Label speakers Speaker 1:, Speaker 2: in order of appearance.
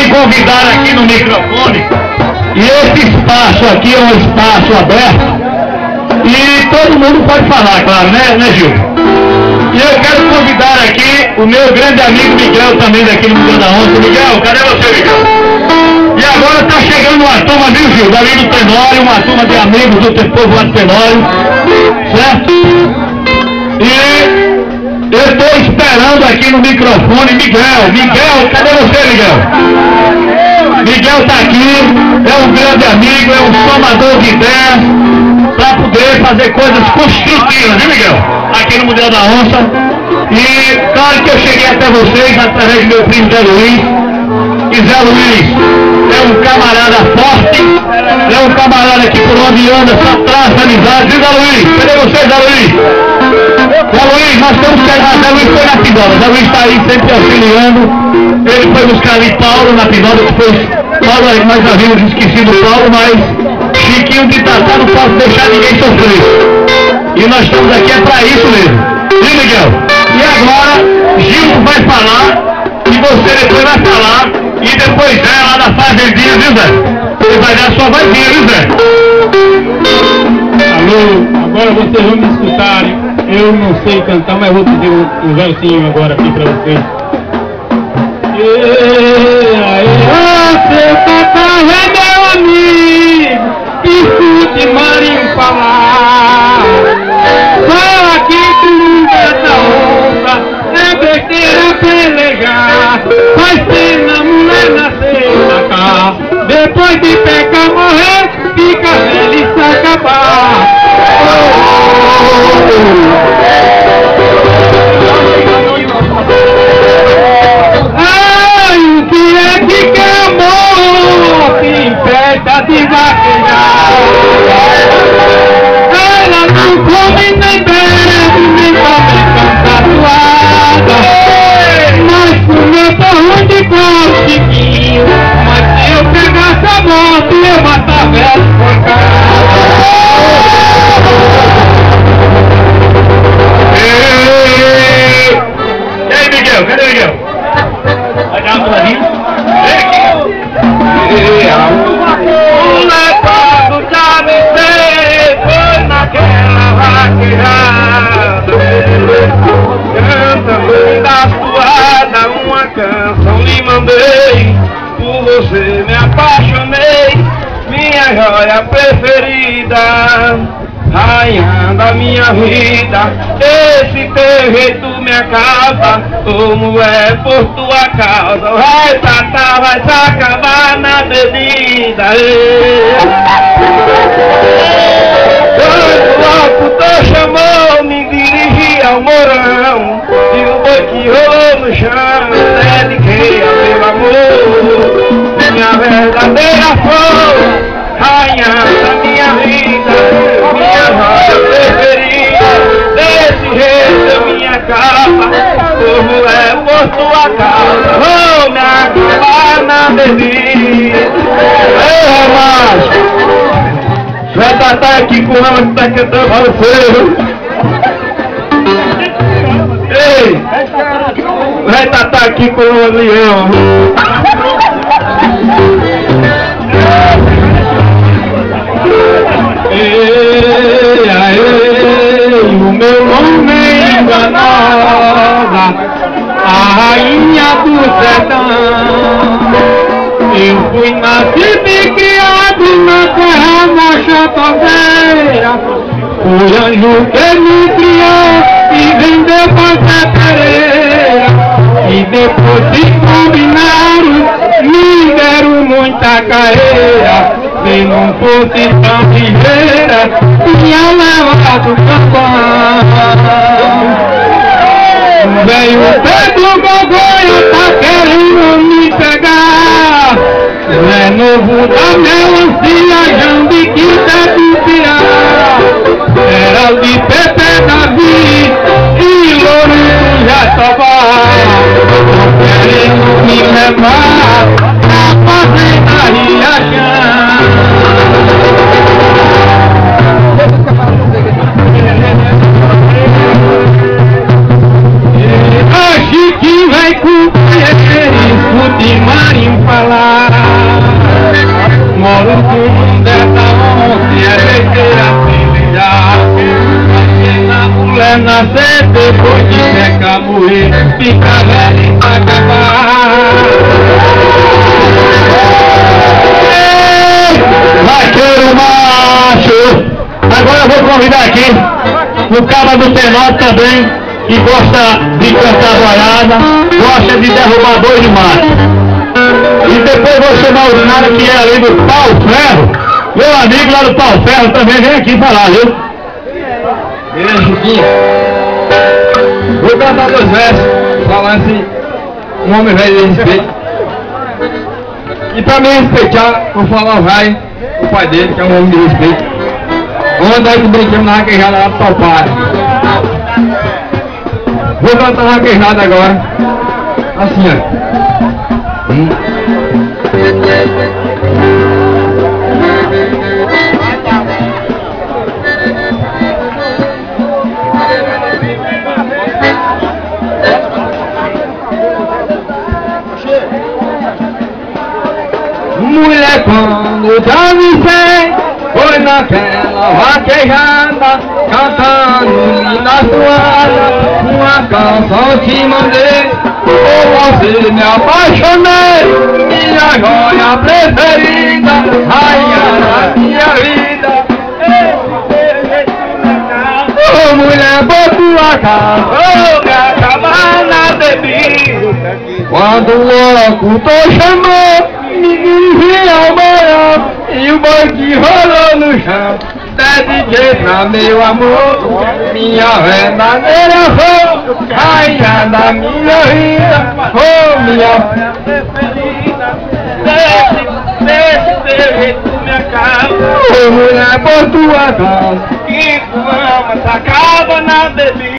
Speaker 1: convidar aqui no microfone, e esse espaço aqui é um espaço aberto, e todo mundo pode falar, claro, né Gil? E eu quero convidar aqui o meu grande amigo Miguel, também daqui no Museu da Onça. Miguel, cadê você, Miguel? E agora está chegando uma turma, viu, Gil? Dali do Tenório, uma turma de amigos do povo lá do Tenório, certo? E eu estou esperando aqui no microfone Miguel, cadê você, Miguel? Miguel está aqui, é um grande amigo, é um somador de ideias, para poder fazer coisas construtivas, viu, Miguel? Aqui no Museu da Onça. E claro que eu cheguei até vocês através do meu primo Zé Luiz. E Zé Luiz é um camarada forte, é um camarada que por onde anda só traz amizade. Viu, Zé Luiz? Cadê você, Zé Luiz? Zé Luiz, nós estamos chegando. Zé Luiz foi na Pindola. Zé Luiz está aí sempre auxiliando. Ele foi buscar ali Paulo na Pindola, depois Paulo, nós havíamos esquecido Paulo, mas Chiquinho de Tatá não pode deixar ninguém sofrer. E nós estamos aqui é para isso mesmo. Viu, Miguel? E agora, Gil vai falar, e você depois vai falar, e depois Zé lá da fazendinha, viu, Zé? Ele vai dar a sua vozinha, viu, Zé?
Speaker 2: Alô, agora vocês vão me escutarem. Eu não sei cantar, mas vou pedir um versinho agora aqui para vocês. Seu Tatá é meu amigo, escute Marinho falar. Só aqui do Museu da Onça é besteira pelejar. Faz pena mulher nascer na cá, depois de pecar morrer, fica velho e se acabar. Ai, o que é que quer amor que impede de vaquejar? Ela não come nem bebe, nem come tatuada, mas comeu porrão de pau, Chiquinho. Mas se eu pegasse a moto, eu matava ela por casa.
Speaker 1: E aí, Miguel? Cadê o Miguel? Vai dar uma palavrinha?
Speaker 2: O lepado já me fez, foi naquela vaquejada. Canta, mãe da suada, uma canção lhe mandei. Por você me apaixonei, minha joia preferida, rainha da minha vida. Esse teu jeito me acaba, como é por tua causa. Vai tratar, vai se acabar na bebida. Quando o locutor chamou, me dirigi ao morão, e o boi que rolou no chão, dediquei ao meu amor, minha verdadeira flor, rainha da minha vida, minha joia preferida. Desse jeito eu me acaba, como é por tua causa. Vou me acabar na bebida. Ei, rapaz, vai estar aqui com ela que tá cantando para você. Ei, vai estar aqui com o leão. O meu nome é Nova, a rainha do sertão. Eu fui nascido e criado na terra da chatoveira. O anjo que me criou e vendeu pra Zé Pereira. E depois de combinaram, me deram muita carreira. Se não fosse tão ligeira, tinha levado campão. Veio o Pedro Gogonha, tá querendo me pegar. É novo da melancia, Jambiquita do Piá. Era o de Pepe Davi e Louro do Jatobá. Querendo me levar pra fazenda Riachão. Chiquinho vai com ele, escute Maria. venho falar. Moro com dessa onde é besteira sem brilhar. A mulher nascer depois de secar, morrer, fica velha e vai acabar.
Speaker 1: Vaqueiro macho! Agora eu vou convidar aqui o cara do Tenor também, que gosta de cantar boiada, gosta de derrubar boi de mato. E depois vou chamar o cara que é ali do Pau Ferro, meu amigo lá do Pau Ferro também vem aqui falar, viu?
Speaker 2: Beleza, Chiquinho? Vou cantar 2 versos, falando assim, um homem velho de respeito. E pra me respeitar, vou falar o Rai, o pai dele, que é um homem de respeito. Onde aí que brincamos na raquejada lá do Palpário. Vou cantar uma raquejada agora, assim, ó. Mulher, quando dancei, foi naquela vaquejada, cantando linda toada, uma canção te mandei, por você me apaixonei, minha joia preferida, rainha da minha vida. Ô mulher, boa tua casa, me acabar na bebida. Quando o locutor chamou, me dirigi ao banhão e o boi que rolou no chão. Dediquei pra meu amor, minha verdadeira flor, rainha da minha vida, oh minha preferida. Deixe tu me acaba, ô mulher, por tua causa, que tu ama, se acaba na bebida.